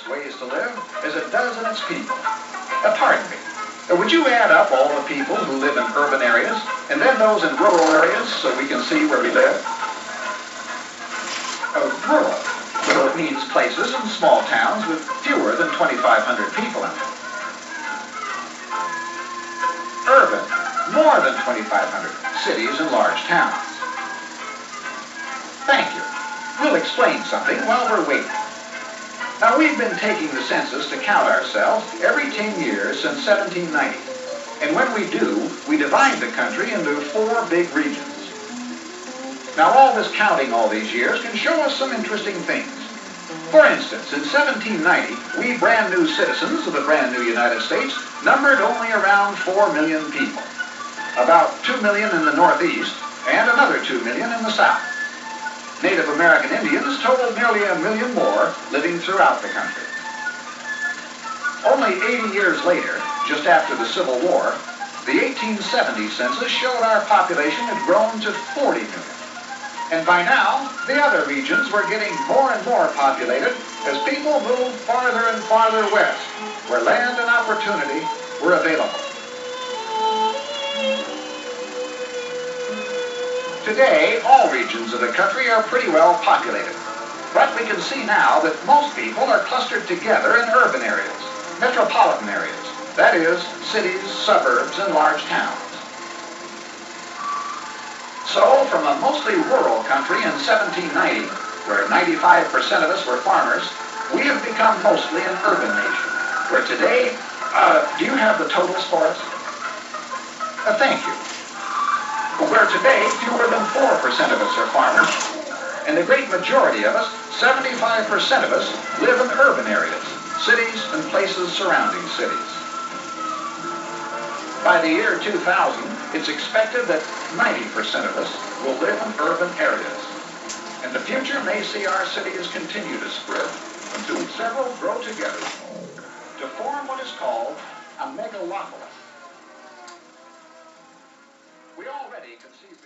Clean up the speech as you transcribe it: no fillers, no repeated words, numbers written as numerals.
its ways to live as it does in its people. Pardon me. Would you add up all the people who live in urban areas and then those in rural areas so we can see where we live? Rural. So it means places and small towns with fewer than 2,500 people in them. Urban. More than 2,500. Cities and large towns. Thank you. We'll explain something while we're waiting. Now, we've been taking the census to count ourselves every 10 years since 1790. And when we do, we divide the country into 4 big regions. Now, all this counting all these years can show us some interesting things. For instance, in 1790, we brand new citizens of the brand new United States numbered only around 4 million people. About 2 million in the Northeast and another 2 million in the South. Native American Indians totaled nearly 1 million more living throughout the country. Only 80 years later, just after the Civil War, the 1870 census showed our population had grown to 40 million. And by now, the other regions were getting more and more populated as people moved farther and farther west, where land and opportunity were available. Today, all regions of the country are pretty well populated. But we can see now that most people are clustered together in urban areas, metropolitan areas, that is, cities, suburbs, and large towns. So, from a mostly rural country in 1790, where 95% of us were farmers, we have become mostly an urban nation, where today, do you have the totals for us? Thank you. Where today, fewer than 4% of us are farmers, and the great majority of us, 75% of us, live in urban areas, cities and places surrounding cities. By the year 2000, it's expected that 90% of us will live in urban areas, and the future may see our cities continue to spread until several grow together to form what is called a megalopolis. We already conceive